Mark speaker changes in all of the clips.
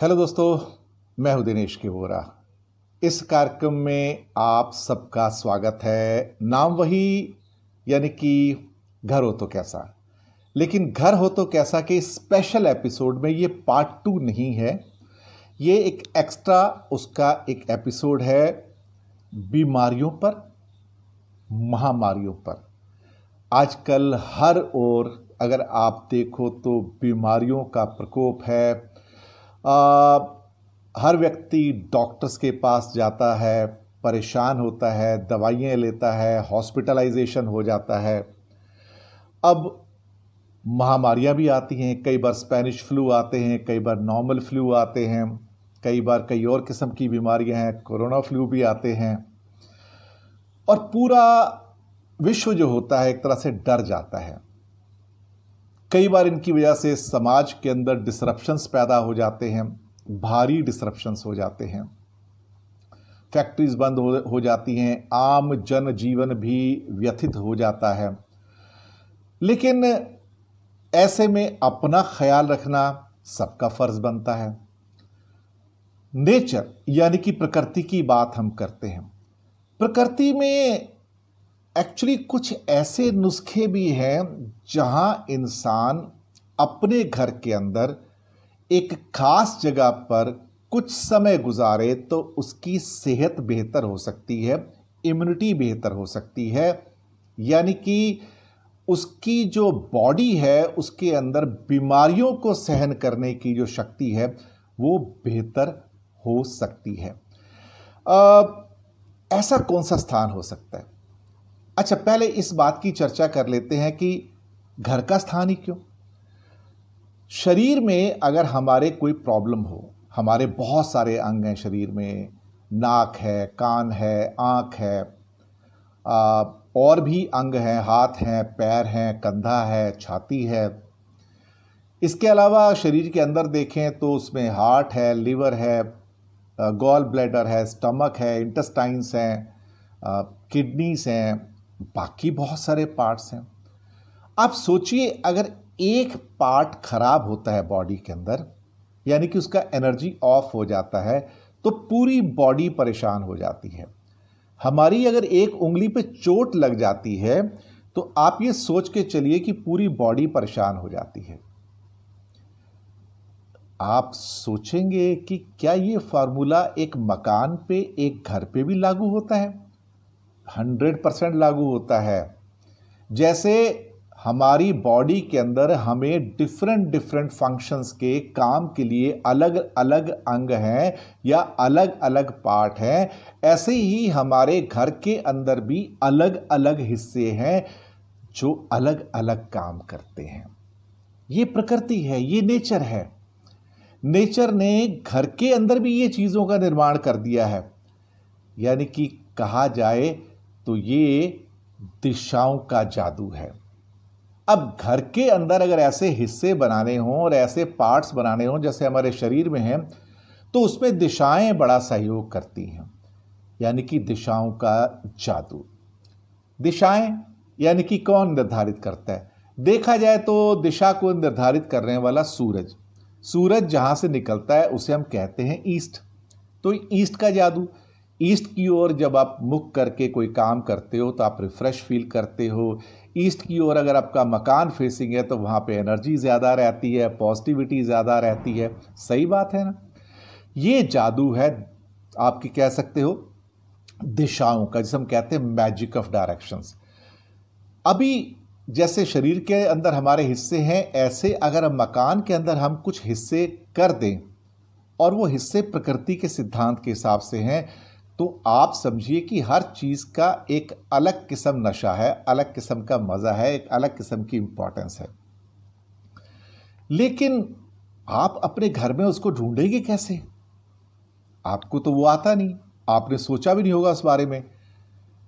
Speaker 1: Hello दोस्तों, मैं हूं दिनेश के वोरा। इस कार्यक्रम में आप सबका स्वागत है। नाम वही, यानी कि घर हो तो कैसा। लेकिन घर हो तो कैसा के स्पेशल एपिसोड में ये पार्ट 2 नहीं है, ये एक एक्स्ट्रा उसका एक एपिसोड है बीमारियों पर, महामारियों पर। आजकल हर ओर अगर आप देखो तो बीमारियों का प्रकोप है। हर व्यक्ति डॉक्टर्स के पास जाता है, परेशान होता है, दवाइयाँ लेता है, हॉस्पिटलाइजेशन हो जाता है। अब महामारियाँ भी आती हैं, कई बार स्पेनिश फ्लू आते हैं, कई बार नॉर्मल फ्लू आते हैं, कई बार कई और किस्म की बीमारियाँ हैं, कोरोना फ्लू भी आते हैं। और पूरा विश्व जो होता है एक तरह से डर जाता है। कई बार इनकी वजह से समाज के अंदर डिसरप्शंस पैदा हो जाते हैं, भारी डिसरप्शंस हो जाते हैं, फैक्ट्रीज बंद हो जाती हैं, आम जन जीवन भी व्यथित हो जाता है। लेकिन ऐसे में अपना ख्याल रखना सबका फर्ज बनता है। नेचर यानी कि प्रकृति की बात हम करते हैं। प्रकृति में एक्चुअली कुछ ऐसे नुस्खे भी हैं जहां इंसान अपने घर के अंदर एक खास जगह पर कुछ समय गुजारे तो उसकी सेहत बेहतर हो सकती है, इम्यूनिटी बेहतर हो सकती है, यानी कि उसकी जो बॉडी है उसके अंदर बीमारियों को सहन करने की जो शक्ति है वो बेहतर हो सकती है। ऐसा कौन सा स्थान हो सकता है? अच्छा, पहले इस बात की चर्चा कर लेते हैं कि घर का स्थान ही क्यों। शरीर में अगर हमारे कोई प्रॉब्लम हो, हमारे बहुत सारे अंग हैं शरीर में, नाक है, कान है, आँख है, और भी अंग हैं, हाथ हैं, पैर हैं, कंधा है, छाती है। इसके अलावा शरीर के अंदर देखें तो उसमें हार्ट है, लिवर है, गॉल ब्लैडर है, स्टमक है, इंटेस्टाइन्स हैं, किडनीज हैं, बाकी बहुत सारे पार्ट्स हैं। आप सोचिए, अगर एक पार्ट खराब होता है बॉडी के अंदर, यानी कि उसका एनर्जी ऑफ हो जाता है, तो पूरी बॉडी परेशान हो जाती है। हमारी अगर एक उंगली पे चोट लग जाती है तो आप ये सोच के चलिए कि पूरी बॉडी परेशान हो जाती है। आप सोचेंगे कि क्या ये फार्मूला एक मकान पे, एक घर पे भी लागू होता है? 100% लागू होता है। जैसे हमारी बॉडी के अंदर हमें डिफरेंट फंक्शंस के काम के लिए अलग अलग अंग हैं या अलग अलग पार्ट हैं, ऐसे ही हमारे घर के अंदर भी अलग अलग हिस्से हैं जो अलग अलग काम करते हैं। ये प्रकृति है, ये नेचर है। नेचर ने घर के अंदर भी ये चीज़ों का निर्माण कर दिया है। यानी कि कहा जाए तो ये दिशाओं का जादू है। अब घर के अंदर अगर ऐसे हिस्से बनाने हों और ऐसे पार्ट्स बनाने हों जैसे हमारे शरीर में हैं, तो उसमें दिशाएं बड़ा सहयोग करती हैं, यानी कि दिशाओं का जादू। दिशाएं यानी कि कौन निर्धारित करता है? देखा जाए तो दिशा को निर्धारित करने वाला सूरज। सूरज जहां से निकलता है उसे हम कहते हैं ईस्ट। तो ईस्ट का जादू, ईस्ट की ओर जब आप मुख करके कोई काम करते हो तो आप रिफ्रेश फील करते हो। ईस्ट की ओर अगर आपका मकान फेसिंग है तो वहाँ पे एनर्जी ज़्यादा रहती है, पॉजिटिविटी ज़्यादा रहती है। सही बात है ना? ये जादू है, आपकी कह सकते हो दिशाओं का, जिसे हम कहते हैं मैजिक ऑफ डायरेक्शंस। अभी जैसे शरीर के अंदर हमारे हिस्से हैं, ऐसे अगर मकान के अंदर हम कुछ हिस्से कर दें और वो हिस्से प्रकृति के सिद्धांत के हिसाब से हैं, तो आप समझिए कि हर चीज़ का एक अलग किस्म नशा है, अलग किस्म का मज़ा है, एक अलग किस्म की इंपॉर्टेंस है। लेकिन आप अपने घर में उसको ढूंढेंगे कैसे? आपको तो वो आता नहीं, आपने सोचा भी नहीं होगा उस बारे में।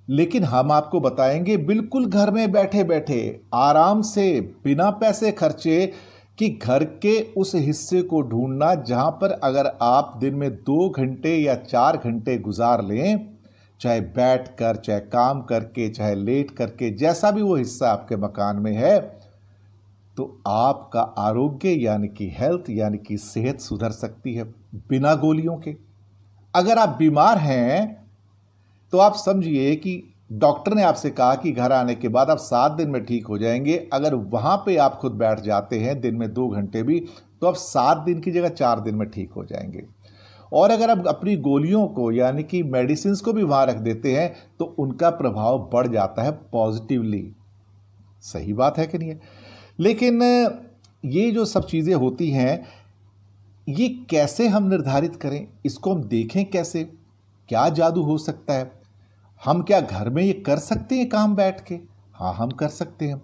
Speaker 1: लेकिन हम आपको बताएंगे बिल्कुल घर में बैठे बैठे, आराम से, बिना पैसे खर्चे, कि घर के उस हिस्से को ढूंढना जहां पर अगर आप दिन में 2 घंटे या 4 घंटे गुजार लें, चाहे बैठ कर, चाहे काम करके, चाहे लेट करके, जैसा भी वो हिस्सा आपके मकान में है, तो आपका आरोग्य यानी कि हेल्थ यानी कि सेहत सुधर सकती है बिना गोलियों के। अगर आप बीमार हैं तो आप समझिए कि डॉक्टर ने आपसे कहा कि घर आने के बाद आप 7 दिन में ठीक हो जाएंगे। अगर वहां पे आप खुद बैठ जाते हैं दिन में 2 घंटे भी, तो आप 7 दिन की जगह 4 दिन में ठीक हो जाएंगे। और अगर आप अपनी गोलियों को यानी कि मेडिसिन को भी वहां रख देते हैं तो उनका प्रभाव बढ़ जाता है पॉजिटिवली। सही बात है कि नहीं है? लेकिन ये जो सब चीज़ें होती हैं, ये कैसे हम निर्धारित करें, इसको हम देखें कैसे? क्या जादू हो सकता है? हम क्या घर में ये कर सकते हैं काम बैठ के? हाँ, हम कर सकते हैं।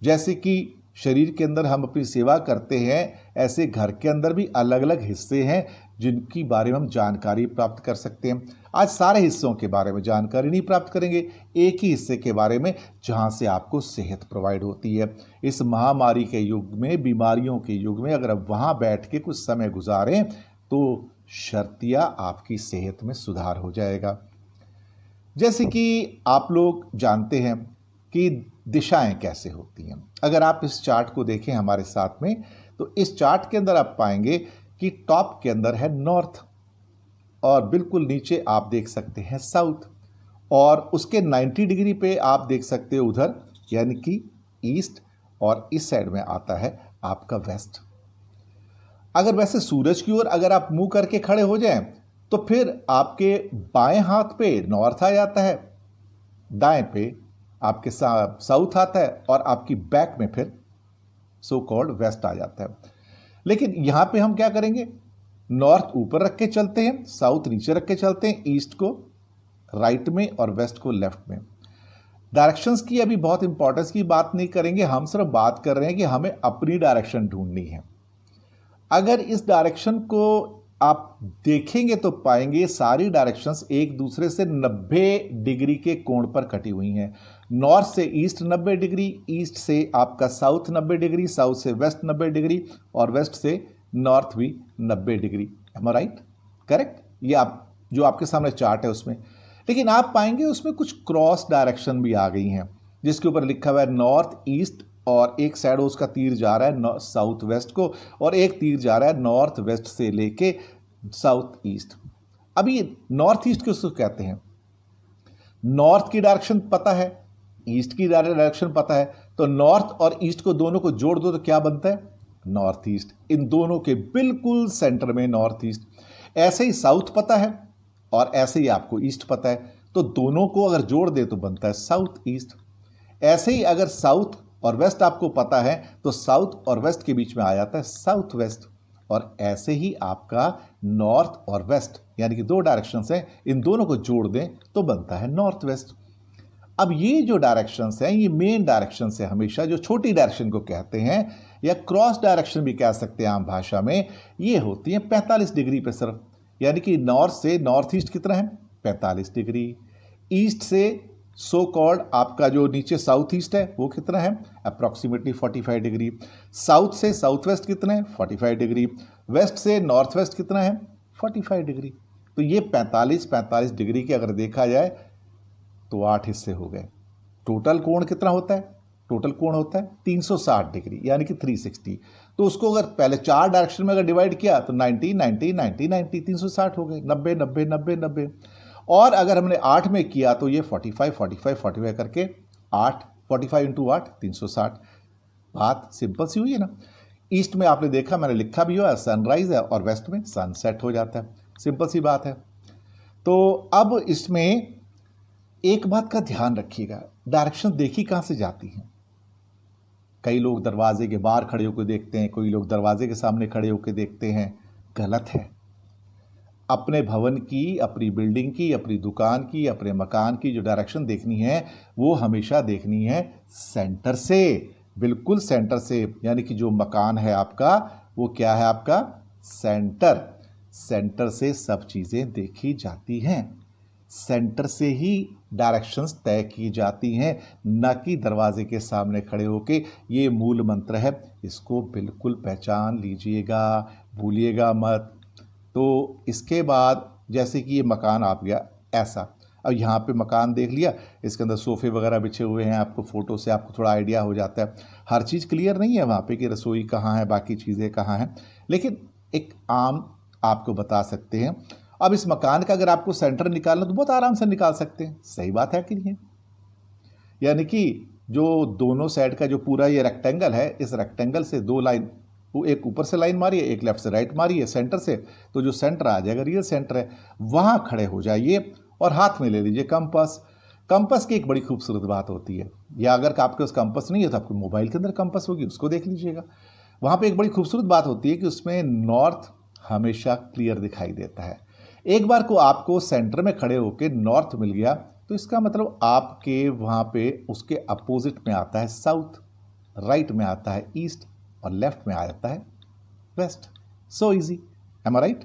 Speaker 1: जैसे कि शरीर के अंदर हम अपनी सेवा करते हैं, ऐसे घर के अंदर भी अलग अलग हिस्से हैं जिनकी बारे में हम जानकारी प्राप्त कर सकते हैं। आज सारे हिस्सों के बारे में जानकारी नहीं प्राप्त करेंगे, एक ही हिस्से के बारे में जहां से आपको सेहत प्रोवाइड होती है। इस महामारी के युग में, बीमारियों के युग में अगर आप वहां बैठ के कुछ समय गुजारें तो शर्तिया आपकी सेहत में सुधार हो जाएगा। जैसे कि आप लोग जानते हैं कि दिशाएं कैसे होती हैं। अगर आप इस चार्ट को देखें हमारे साथ में, तो इस चार्ट के अंदर आप पाएंगे कि टॉप के अंदर है नॉर्थ और बिल्कुल नीचे आप देख सकते हैं साउथ, और उसके 90 डिग्री पे आप देख सकते हो उधर यानी कि ईस्ट, और इस साइड में आता है आपका वेस्ट। अगर वैसे सूरज की ओर अगर आप मुंह करके खड़े हो जाएं तो फिर आपके बाएं हाथ पे नॉर्थ आ जाता है, दाएं पे आपके साउथ आता है और आपकी बैक में फिर सो कॉल्ड वेस्ट आ जाता है। लेकिन यहां पे हम क्या करेंगे, नॉर्थ ऊपर रख के चलते हैं, साउथ नीचे रख के चलते हैं, ईस्ट को राइट में और वेस्ट को लेफ्ट में। डायरेक्शंस की अभी बहुत इंपॉर्टेंस की बात नहीं करेंगे, हम सिर्फ बात कर रहे हैं कि हमें अपनी डायरेक्शन ढूंढनी है। अगर इस डायरेक्शन को आप देखेंगे तो पाएंगे सारी डायरेक्शंस एक दूसरे से 90 डिग्री के कोण पर कटी हुई हैं। नॉर्थ से ईस्ट 90 डिग्री, ईस्ट से आपका साउथ 90 डिग्री, साउथ से वेस्ट 90 डिग्री और वेस्ट से नॉर्थ भी 90 डिग्री। एम आई राइट? करेक्ट? ये आप जो आपके सामने चार्ट है उसमें, लेकिन आप पाएंगे उसमें कुछ क्रॉस डायरेक्शन भी आ गई हैं जिसके ऊपर लिखा हुआ है नॉर्थ ईस्ट, और एक साइड उसका तीर जा रहा है साउथ वेस्ट को, और एक तीर जा रहा है नॉर्थ वेस्ट से लेके साउथ ईस्ट। अभी नॉर्थ ईस्ट किसको कहते हैं? नॉर्थ की डायरेक्शन पता है, ईस्ट की डायरेक्शन पता है, तो नॉर्थ और ईस्ट को दोनों को जोड़ दो तो क्या बनता है? North east. इन दोनों के बिल्कुल सेंटर में नॉर्थ ईस्ट। ऐसे ही साउथ पता है और ऐसे ही आपको ईस्ट पता है, तो दोनों को अगर जोड़ दे तो बनता है साउथ ईस्ट। ऐसे ही अगर साउथ और वेस्ट आपको पता है तो साउथ और वेस्ट के बीच में आ जाता है साउथ वेस्ट, और ऐसे ही आपका नॉर्थ और वेस्ट यानी कि 2 डायरेक्शंस हैं, इन दोनों को जोड़ दें तो बनता है नॉर्थ वेस्ट। अब ये जो डायरेक्शंस हैं ये मेन डायरेक्शंस है, हमेशा जो छोटी डायरेक्शन को कहते हैं या क्रॉस डायरेक्शन भी कह सकते हैं आम भाषा में, ये होती है 45 डिग्री पे सिर्फ। यानी कि नॉर्थ से नॉर्थ ईस्ट कितना है? 45 डिग्री। ईस्ट से सो कॉल्ड आपका जो नीचे साउथ ईस्ट है वो कितना है? Approximately 45 degree. साउथ से साउथ वेस्ट कितना है? 45 डिग्री। वेस्ट से नॉर्थ वेस्ट कितना है? 45 डिग्री। तो ये 45 डिग्री के अगर देखा जाए तो 8 हिस्से हो गए। टोटल कोण कितना होता है? टोटल कोण होता है 360 डिग्री यानी कि 360। तो उसको अगर पहले 4 डायरेक्शन में अगर डिवाइड किया तो 90 90 90 90 360 हो गए, 90 90 90 90। और अगर हमने 8 में किया तो ये 45 45 45 करके 8 45 इंटू 8 360। बात सिंपल सी हुई है ना। ईस्ट में आपने देखा, मैंने लिखा भी हुआ सनराइज है, और वेस्ट में सनसेट हो जाता है। सिंपल सी बात है। तो अब इसमें एक बात का ध्यान रखिएगा, डायरेक्शन देखी कहां से जाती हैं। कई लोग दरवाजे के बाहर खड़े होकर देखते हैं, कोई लोग दरवाजे के सामने खड़े होकर देखते हैं। गलत है। अपने भवन की, अपनी बिल्डिंग की, अपनी दुकान की, अपने मकान की जो डायरेक्शन देखनी है वो हमेशा देखनी है सेंटर से, बिल्कुल सेंटर से। यानी कि जो मकान है आपका वो क्या है? आपका सेंटर। सेंटर से सब चीज़ें देखी जाती हैं, सेंटर से ही डायरेक्शंस तय की जाती हैं, न कि दरवाजे के सामने खड़े होके। ये मूल मंत्र है, इसको बिल्कुल पहचान लीजिएगा, भूलिएगा मत। तो इसके बाद जैसे कि ये मकान आ गया ऐसा, अब यहाँ पे मकान देख लिया, इसके अंदर सोफ़े वगैरह बिछे हुए हैं, आपको फ़ोटो से आपको थोड़ा आइडिया हो जाता है। हर चीज़ क्लियर नहीं है वहाँ पे कि रसोई कहाँ है, बाकी चीज़ें कहाँ हैं, लेकिन एक आम आपको बता सकते हैं। अब इस मकान का अगर आपको सेंटर निकालना तो बहुत आराम से निकाल सकते हैं, सही बात है कि नहीं है? यानी कि जो दोनों साइड का जो पूरा ये रेक्टेंगल है, इस रेक्टेंगल से दो लाइन, वो एक ऊपर से लाइन मारिए, एक लेफ्ट से राइट मारिए सेंटर से, तो जो सेंटर आ जाएगा, रियल सेंटर है, वहाँ खड़े हो जाइए और हाथ में ले लीजिए कंपास। कंपास की एक बड़ी खूबसूरत बात होती है, या अगर आपके पास कंपास नहीं है तो आपके मोबाइल के अंदर कंपास होगी, उसको देख लीजिएगा। वहाँ पे एक बड़ी खूबसूरत बात होती है कि उसमें नॉर्थ हमेशा क्लियर दिखाई देता है। एक बार को आपको सेंटर में खड़े होकर नॉर्थ मिल गया तो इसका मतलब आपके वहाँ पे उसके अपोजिट में आता है साउथ, राइट में आता है ईस्ट और लेफ्ट में आ जाता है वेस्ट। सो इजी, एम आई राइट?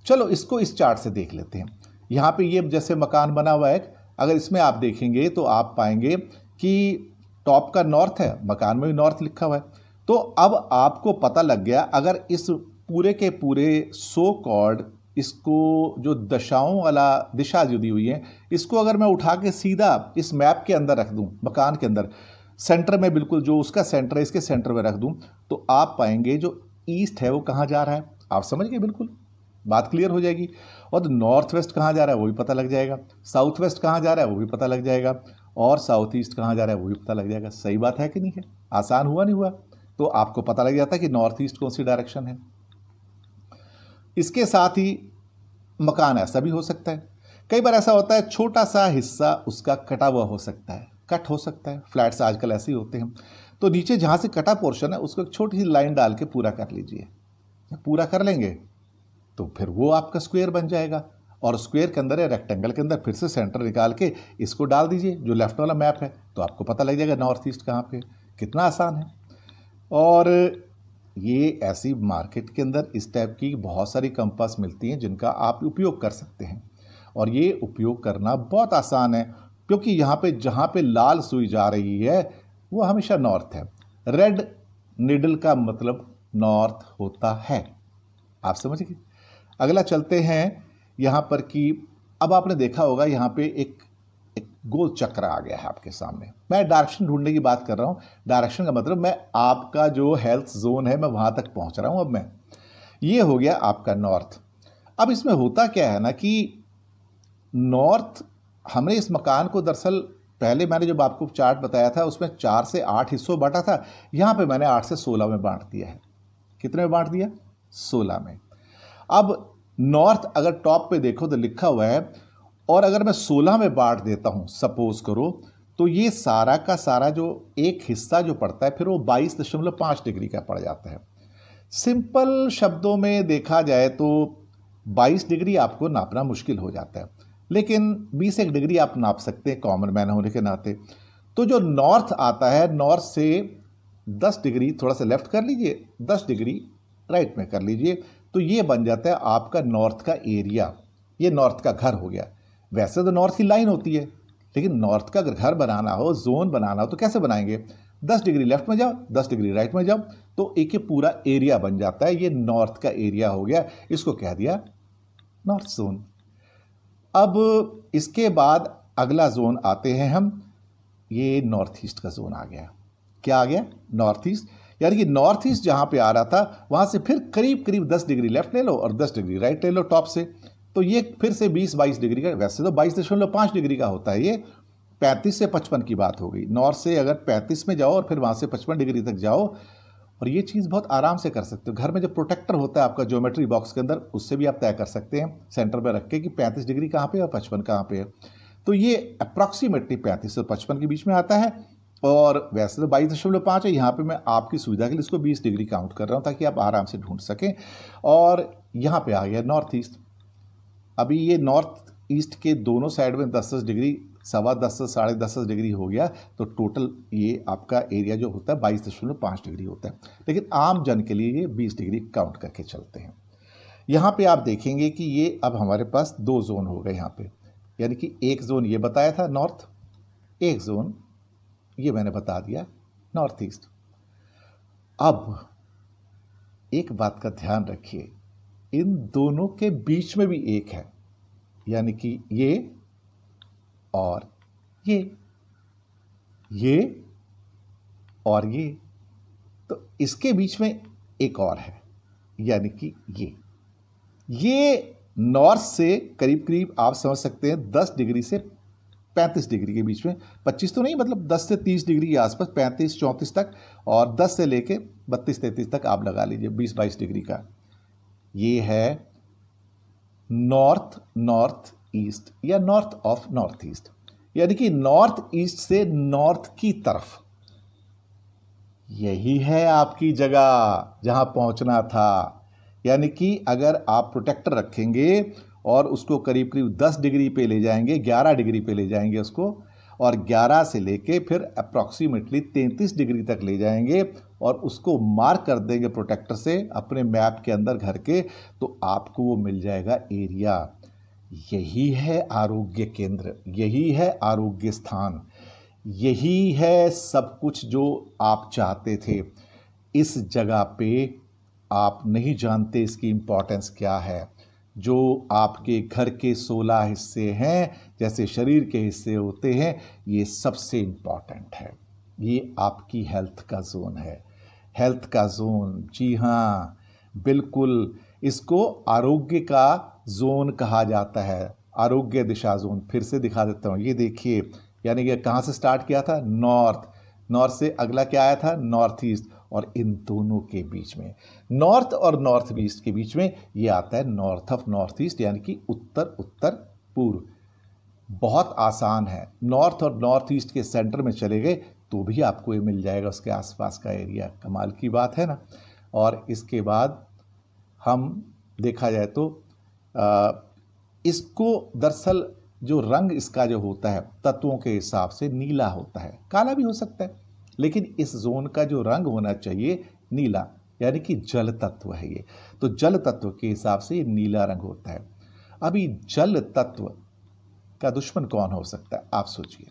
Speaker 1: चलो इसको इस चार्ट से देख लेते हैं। यहाँ पे ये जैसे मकान बना हुआ है, अगर इसमें आप देखेंगे तो आप पाएंगे कि टॉप का नॉर्थ है, मकान में भी नॉर्थ लिखा हुआ है। तो अब आपको पता लग गया, अगर इस पूरे के पूरे सो कॉल्ड इसको जो दशाओं वाला दिशा जो दी हुई है, इसको अगर मैं उठा के सीधा इस मैप के अंदर रख दूं, मकान के अंदर सेंटर में, बिल्कुल जो उसका सेंटर है इसके सेंटर में रख दूं, तो आप पाएंगे जो ईस्ट है वो कहाँ जा रहा है, आप समझ गए, बिल्कुल बात क्लियर हो जाएगी। और तो नॉर्थ वेस्ट कहाँ जा रहा है वो भी पता लग जाएगा, साउथ वेस्ट कहाँ जा रहा है वो भी पता लग जाएगा, और साउथ ईस्ट कहाँ जा रहा है वो भी पता लग जाएगा। सही बात है कि नहीं है? आसान हुआ नहीं हुआ? तो आपको पता लग जाता है कि नॉर्थ ईस्ट कौन सी डायरेक्शन है। इसके साथ ही मकान ऐसा भी हो सकता है, कई बार ऐसा होता है छोटा सा हिस्सा उसका कटा हुआ हो सकता है, कट हो सकता है, फ्लैट्स आजकल ऐसे ही होते हैं। तो नीचे जहाँ से कटा पोर्शन है उसको एक छोटी सी लाइन डाल के पूरा कर लीजिए। जब पूरा कर लेंगे तो फिर वो आपका स्क्वायर बन जाएगा, और स्क्वायर के अंदर या रेक्टेंगल के अंदर फिर से सेंटर निकाल के इसको डाल दीजिए जो लेफ्ट वाला मैप है, तो आपको पता लग जाएगा नॉर्थ ईस्ट कहाँ पे। कितना आसान है। और ये ऐसी मार्केट के अंदर इस टाइप की बहुत सारी कंपास मिलती हैं जिनका आप उपयोग कर सकते हैं, और ये उपयोग करना बहुत आसान है, क्योंकि यहाँ पे जहाँ पे लाल सुई जा रही है वो हमेशा नॉर्थ है। रेड निडल का मतलब नॉर्थ होता है, आप समझ गए। अगला चलते हैं यहाँ पर कि अब आपने देखा होगा यहाँ पे एक गोल चक्र आ गया है आपके सामने। मैं डायरेक्शन ढूंढने की बात कर रहा हूँ, डायरेक्शन का मतलब मैं आपका जो हेल्थ जोन है मैं वहाँ तक पहुँच रहा हूँ। अब मैं ये हो गया आपका नॉर्थ। अब इसमें होता क्या है ना कि नॉर्थ, हमने इस मकान को दरअसल पहले मैंने जब आपको चार्ट बताया था उसमें 4 से 8 हिस्सों बांटा था, यहाँ पे मैंने 8 से 16 में बांट दिया है। कितने में बांट दिया? 16 में। अब नॉर्थ अगर टॉप पे देखो तो लिखा हुआ है, और अगर मैं 16 में बांट देता हूँ सपोज करो, तो ये सारा का सारा जो एक हिस्सा जो पड़ता है फिर वो 22.5 डिग्री का पड़ जाता है। सिंपल शब्दों में देखा जाए तो 22 डिग्री आपको नापना मुश्किल हो जाता है, लेकिन 21 डिग्री आप नाप सकते हैं कॉमन मैन होने के नाते। तो जो नॉर्थ आता है, नॉर्थ से 10 डिग्री थोड़ा सा लेफ्ट कर लीजिए, 10 डिग्री राइट में कर लीजिए, तो ये बन जाता है आपका नॉर्थ का एरिया। ये नॉर्थ का घर हो गया। वैसे तो नॉर्थ की लाइन होती है, लेकिन नॉर्थ का अगर घर बनाना हो, जोन बनाना हो, तो कैसे बनाएंगे? 10 डिग्री लेफ्ट में जाओ, 10 डिग्री राइट में जाओ, तो एक ही पूरा एरिया बन जाता है। ये नॉर्थ का एरिया हो गया, इसको कह दिया नॉर्थ जोन। अब इसके बाद अगला जोन आते हैं हम, ये नॉर्थ ईस्ट का जोन आ गया। क्या आ गया? North east. यानी कि नॉर्थ ईस्ट जहां पे आ रहा था वहां से फिर करीब करीब 10 डिग्री लेफ्ट ले लो और 10 डिग्री राइट ले लो टॉप से, तो ये फिर से 20-22 डिग्री का, वैसे तो 22.5 डिग्री का होता है, ये 35 से 55 की बात हो गई। नॉर्थ से अगर 35 में जाओ और फिर वहां से 55 डिग्री तक जाओ, और ये चीज़ बहुत आराम से कर सकते हो। घर में जो प्रोटेक्टर होता है आपका ज्योमेट्री बॉक्स के अंदर, उससे भी आप तय कर सकते हैं सेंटर पर रख के कि 35 डिग्री कहाँ पे और 55 कहाँ पे है। तो ये अप्रॉक्सीमेटली 35 और 55 के बीच में आता है, और वैसे तो 22.5 है। यहाँ पे मैं आपकी सुविधा के लिए इसको 20 डिग्री काउंट कर रहा हूँ ताकि आप आराम से ढूंढ सकें। और यहाँ पे आ गया नॉर्थ ईस्ट। अभी ये नॉर्थ ईस्ट के दोनों साइड में 10-10 डिग्री, 10.25 साढ़े 10 डिग्री हो गया, तो टोटल ये आपका एरिया जो होता है 22.5 डिग्री होता है। लेकिन आम जन के लिए ये 20 डिग्री काउंट करके चलते हैं। यहाँ पे आप देखेंगे कि ये अब हमारे पास 2 जोन हो गए यहाँ पे, यानी कि एक जोन ये बताया था नॉर्थ, एक जोन ये मैंने बता दिया नॉर्थ ईस्ट। अब एक बात का ध्यान रखिए, इन दोनों के बीच में भी एक है, यानी कि ये और ये और ये। तो इसके बीच में एक और है, यानी कि ये नॉर्थ से करीब करीब आप समझ सकते हैं 10 डिग्री से 35 डिग्री के बीच में, 25 तो नहीं, मतलब 10 से 30 डिग्री के आसपास, 35-34 तक, और 10 से लेके 32-33 तक आप लगा लीजिए, 20-22 डिग्री का। ये है नॉर्थ नॉर्थ ईस्ट या नॉर्थ ऑफ नॉर्थ ईस्ट, यानी कि नॉर्थ ईस्ट से नॉर्थ की तरफ। यही है आपकी जगह जहां पहुंचना था। यानी कि अगर आप प्रोटेक्टर रखेंगे और उसको करीब करीब 10 डिग्री पे ले जाएंगे, 11 डिग्री पे ले जाएंगे उसको, और 11 से लेके फिर अप्रॉक्सीमेटली 33 डिग्री तक ले जाएंगे और उसको मार्क कर देंगे प्रोटेक्टर से अपने मैप के अंदर घर के, तो आपको वो मिल जाएगा एरिया। यही है आरोग्य केंद्र, यही है आरोग्य स्थान, यही है सब कुछ जो आप चाहते थे। इस जगह पे आप नहीं जानते इसकी इम्पोर्टेंस क्या है। जो आपके घर के 16 हिस्से हैं, जैसे शरीर के हिस्से होते हैं, ये सबसे इम्पॉर्टेंट है। ये आपकी हेल्थ का जोन है, हेल्थ का जोन। जी हाँ, बिल्कुल, इसको आरोग्य का जोन कहा जाता है, आरोग्य दिशा जोन। फिर से दिखा देता हूँ, ये देखिए, यानी कि कहाँ से स्टार्ट किया था, नॉर्थ, नॉर्थ से अगला क्या आया था, नॉर्थ ईस्ट, और इन दोनों के बीच में, नॉर्थ और नॉर्थ ईस्ट के बीच में ये आता है नॉर्थ ऑफ नॉर्थ ईस्ट, यानी कि उत्तर उत्तर पूर्व। बहुत आसान है, नॉर्थ और नॉर्थ ईस्ट के सेंटर में चले गए तो भी आपको ये मिल जाएगा उसके आसपास का एरिया। कमाल की बात है ना। और इसके बाद हम देखा जाए तो इसको दरअसल जो रंग इसका जो होता है तत्वों के हिसाब से नीला होता है, काला भी हो सकता है, लेकिन इस जोन का जो रंग होना चाहिए नीला, यानी कि जल तत्व है ये। तो जल तत्व के हिसाब से ये नीला रंग होता है। अभी जल तत्व का दुश्मन कौन हो सकता है, आप सोचिए।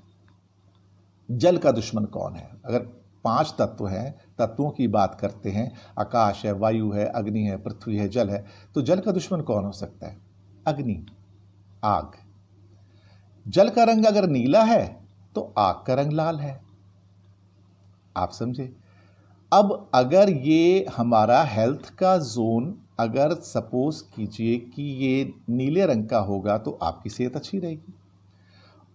Speaker 1: जल का दुश्मन कौन है? अगर 5 तत्व हैं, तत्वों की बात करते हैं, आकाश है, वायु है, अग्नि है, पृथ्वी है, जल है, तो जल का दुश्मन कौन हो सकता है? अग्नि, आग। जल का रंग अगर नीला है तो आग का रंग लाल है, आप समझे। अब अगर ये हमारा हेल्थ का जोन, अगर सपोज कीजिए कि ये नीले रंग का होगा तो आपकी सेहत अच्छी रहेगी,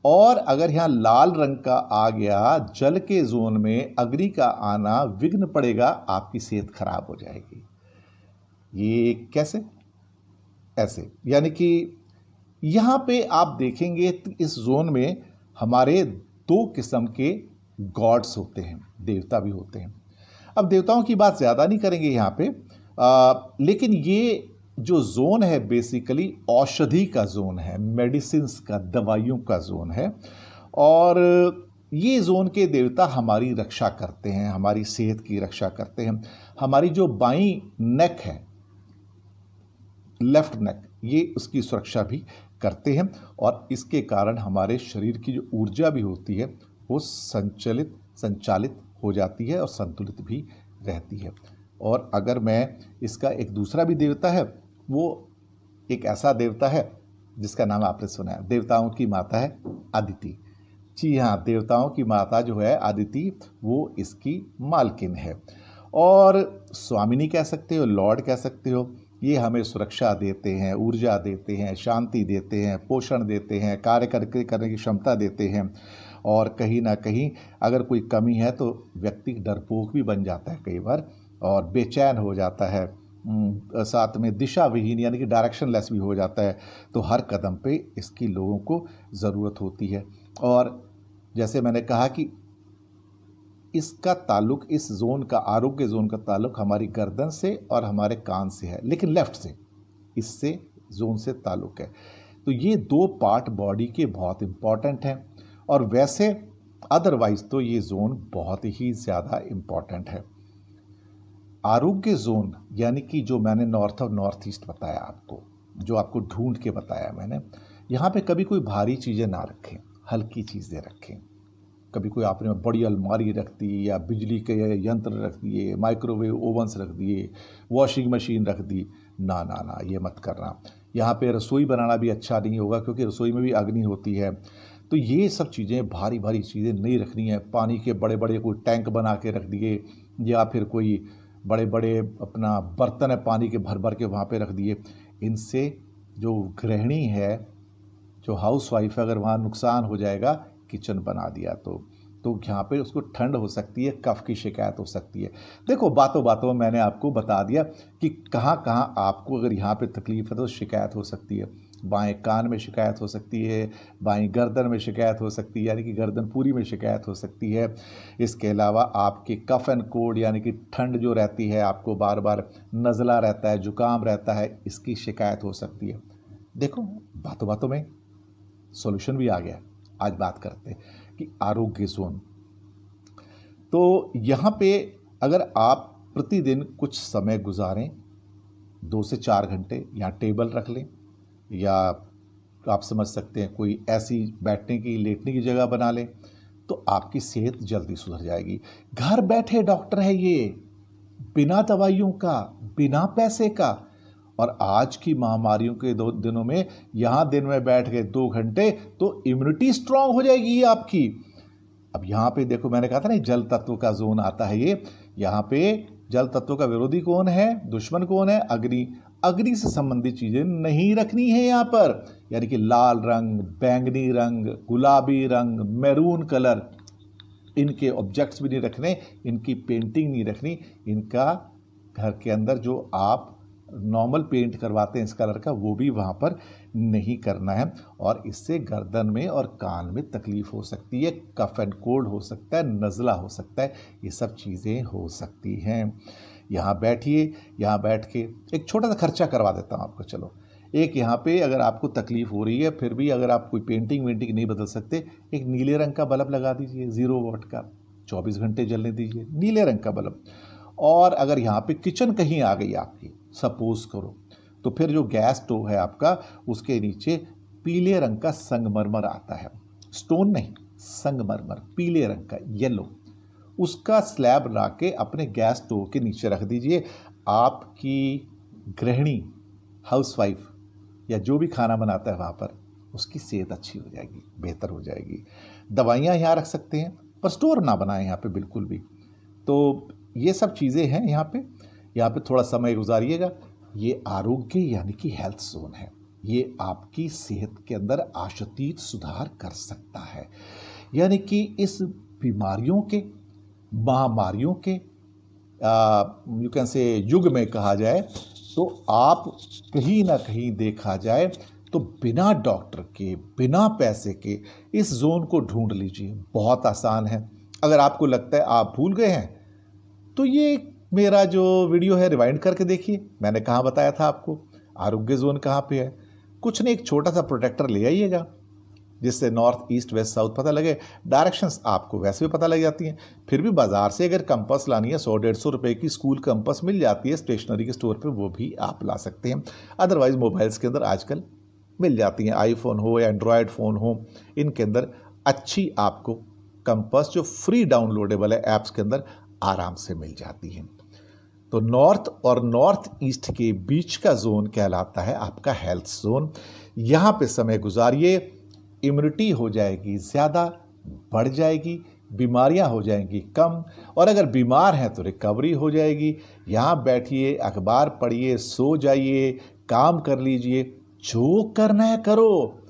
Speaker 1: और अगर यहाँ लाल रंग का आ गया, जल के जोन में अग्नि का आना विघ्न पड़ेगा, आपकी सेहत खराब हो जाएगी। ये कैसे? ऐसे, यानी कि यहाँ पे आप देखेंगे इस जोन में हमारे 2 किस्म के गॉड्स होते हैं, देवता भी होते हैं। अब देवताओं की बात ज़्यादा नहीं करेंगे यहाँ पे, लेकिन ये जो जोन है बेसिकली औषधि का जोन है, मेडिसिन्स का, दवाइयों का जोन है। और ये जोन के देवता हमारी रक्षा करते हैं, हमारी सेहत की रक्षा करते हैं। हमारी जो बाईं नेक है, लेफ्ट नेक, ये उसकी सुरक्षा भी करते हैं, और इसके कारण हमारे शरीर की जो ऊर्जा भी होती है वो संचालित हो जाती है और संतुलित भी रहती है। और अगर मैं इसका एक दूसरा भी देवता है, वो एक ऐसा देवता है जिसका नाम आपने सुना है, देवताओं की माता है अदिति। जी हाँ, देवताओं की माता जो है अदिति, वो इसकी मालकिन है, और स्वामिनी कह सकते हो, लॉर्ड कह सकते हो। ये हमें सुरक्षा देते हैं, ऊर्जा देते हैं, शांति देते हैं, पोषण देते हैं, कार्य करने की क्षमता देते हैं। और कहीं ना कहीं अगर कोई कमी है तो व्यक्ति डरपोक भी बन जाता है कई बार, और बेचैन हो जाता है, साथ में दिशा विहीन यानी कि डायरेक्शनलेस भी हो जाता है। तो हर कदम पे इसकी लोगों को ज़रूरत होती है। और जैसे मैंने कहा कि इसका ताल्लुक, इस जोन का, आरोग्य जोन का ताल्लुक हमारी गर्दन से और हमारे कान से है, लेकिन लेफ्ट से, इससे जोन से ताल्लुक है। तो ये 2 पार्ट बॉडी के बहुत इम्पॉर्टेंट हैं, और वैसे अदरवाइज तो ये जोन बहुत ही ज़्यादा इम्पॉर्टेंट है। आरोग्य जोन यानी कि जो मैंने नॉर्थ और नॉर्थ ईस्ट बताया आपको, जो आपको ढूंढ के बताया मैंने, यहाँ पे कभी कोई भारी चीज़ें ना रखें, हल्की चीज़ें रखें। कभी कोई आपने बड़ी अलमारी रख दी, या बिजली के यंत्र रख दिए, माइक्रोवेव ओवन्स रख दिए, वॉशिंग मशीन रख दी, ना ना ना, ये मत करना। यहाँ पे रसोई बनाना भी अच्छा नहीं होगा, क्योंकि रसोई में भी अग्नि होती है। तो ये सब चीज़ें, भारी भारी चीज़ें नहीं रखनी है। पानी के बड़े बड़े कोई टैंक बना के रख दिए, या फिर कोई बड़े बड़े अपना बर्तन है पानी के भर भर के वहाँ पे रख दिए। इनसे जो गृहिणी है, जो हाउसवाइफ है, अगर वहाँ नुकसान हो जाएगा, किचन बना दिया तो यहाँ पे उसको ठंड हो सकती है, कफ की शिकायत हो सकती है। देखो, बातों बातों में मैंने आपको बता दिया कि कहाँ कहाँ आपको अगर यहाँ पे तकलीफ है तो शिकायत हो सकती है। बाएं कान में शिकायत हो सकती है, बाएं गर्दन में शिकायत हो सकती है, यानी कि गर्दन पूरी में शिकायत हो सकती है। इसके अलावा आपके कफ एंड कोल्ड, यानी कि ठंड जो रहती है, आपको बार बार नज़ला रहता है, जुकाम रहता है, इसकी शिकायत हो सकती है। देखो, बातों बातों में सॉल्यूशन भी आ गया। आज बात करते हैं कि आरोग्य जोन। तो यहाँ पे अगर आप प्रतिदिन कुछ समय गुजारें, 2 से 4 घंटे, यहाँ टेबल रख लें, या आप समझ सकते हैं कोई ऐसी बैठने की लेटने की जगह बना लें, तो आपकी सेहत जल्दी सुधर जाएगी। घर बैठे डॉक्टर है ये, बिना दवाइयों का, बिना पैसे का। और आज की महामारियों के दिनों में यहाँ दिन में बैठ गए 2 घंटे तो इम्यूनिटी स्ट्रांग हो जाएगी आपकी। अब यहाँ पे देखो, मैंने कहा था ना, जल तत्व का जोन आता है ये। यहाँ पे जल तत्व का विरोधी कौन है, दुश्मन कौन है? अग्नि। अग्नि से संबंधित चीजें नहीं रखनी है यहाँ पर, यानी कि लाल रंग, बैंगनी रंग, गुलाबी रंग, मैरून कलर, इनके ऑब्जेक्ट्स भी नहीं रखने, इनकी पेंटिंग नहीं रखनी। इनका घर के अंदर जो आप नॉर्मल पेंट करवाते हैं इस कलर का, वो भी वहाँ पर नहीं करना है। और इससे गर्दन में और कान में तकलीफ हो सकती है, कफ एंड कोल्ड हो सकता है, नज़ला हो सकता है, ये सब चीज़ें हो सकती हैं। यहाँ बैठिए, यहाँ बैठ के एक छोटा सा खर्चा करवा देता हूँ आपको। चलो, एक यहाँ पे अगर आपको तकलीफ हो रही है, फिर भी अगर आप कोई पेंटिंग वेंटिंग नहीं बदल सकते, एक नीले रंग का बल्ब लगा दीजिए, 0 वाट का, 24 घंटे जलने दीजिए, नीले रंग का बल्ब। और अगर यहाँ पे किचन कहीं आ गई आपकी, सपोज करो, तो फिर जो गैस स्टोव है आपका, उसके नीचे पीले रंग का संगमरमर आता है, स्टोन नहीं, संगमरमर, पीले रंग का, येलो, उसका स्लैब ला के अपने गैस स्टोव के नीचे रख दीजिए। आपकी गृहिणी, हाउसवाइफ, या जो भी खाना बनाता है वहाँ पर, उसकी सेहत अच्छी हो जाएगी, बेहतर हो जाएगी। दवाइयाँ यहाँ रख सकते हैं, पर स्टोर ना बनाएं यहाँ पे बिल्कुल भी। तो ये सब चीज़ें हैं यहाँ पे थोड़ा समय गुजारिएगा। ये आरोग्य यानी कि हेल्थ जोन है, ये आपकी सेहत के अंदर आशातीत सुधार कर सकता है। यानी कि इस बीमारियों के, महामारियों के यू कैन से युग में कहा जाए, तो आप कहीं ना कहीं देखा जाए तो बिना डॉक्टर के, बिना पैसे के इस जोन को ढूंढ लीजिए। बहुत आसान है। अगर आपको लगता है आप भूल गए हैं, तो ये मेरा जो वीडियो है रिवाइंड करके देखिए। मैंने कहाँ बताया था आपको आरोग्य जोन कहाँ पे है। कुछ नहीं, एक छोटा सा प्रोटेक्टर ले आइएगा, जिससे नॉर्थ, ईस्ट, वेस्ट, साउथ पता लगे। डायरेक्शंस आपको वैसे भी पता लग जाती हैं। फिर भी बाज़ार से अगर कंपास लानी है, 100-150 रुपये की स्कूल कंपास मिल जाती है स्टेशनरी के स्टोर पे, वो भी आप ला सकते हैं। अदरवाइज़ मोबाइल्स के अंदर आजकल मिल जाती हैं, आईफोन हो या एंड्रॉयड फ़ोन हो, इनके अंदर अच्छी आपको कंपास जो फ्री डाउनलोडेबल है ऐप्स के अंदर आराम से मिल जाती हैं। तो नॉर्थ और नॉर्थ ईस्ट के बीच का जोन कहलाता है आपका हेल्थ जोन। यहाँ पे समय गुजारिए, इम्यूनिटी हो जाएगी ज़्यादा, बढ़ जाएगी, बीमारियाँ हो जाएंगी कम, और अगर बीमार हैं तो रिकवरी हो जाएगी। यहाँ बैठिए, अखबार पढ़िए, सो जाइए, काम कर लीजिए, जो करना है करो।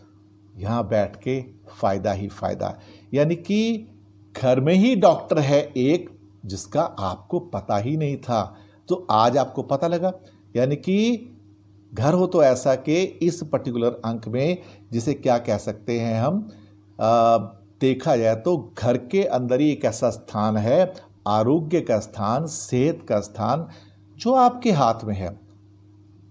Speaker 1: यहाँ बैठ के फ़ायदा ही फ़ायदा। यानी कि घर में ही डॉक्टर है एक, जिसका आपको पता ही नहीं था, तो आज आपको पता लगा। यानी कि घर हो तो ऐसा कि इस पर्टिकुलर अंक में, जिसे क्या कह सकते हैं हम, देखा जाए तो घर के अंदर ही एक ऐसा स्थान है, आरोग्य का स्थान, सेहत का स्थान, जो आपके हाथ में है।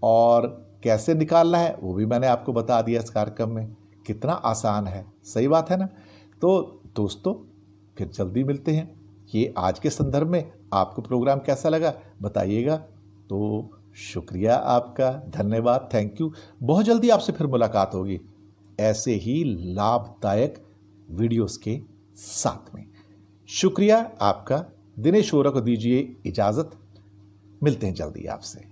Speaker 1: और कैसे निकालना है वो भी मैंने आपको बता दिया इस कार्यक्रम में। कितना आसान है, सही बात है ना। तो दोस्तों, फिर जल्दी मिलते हैं। ये आज के संदर्भ में आपको प्रोग्राम कैसा लगा बताइएगा। तो शुक्रिया आपका, धन्यवाद, थैंक यू। बहुत जल्दी आपसे फिर मुलाकात होगी ऐसे ही लाभदायक वीडियोस के साथ में। शुक्रिया आपका। दिनेश वोरा को दीजिए इजाज़त। मिलते हैं जल्दी आपसे।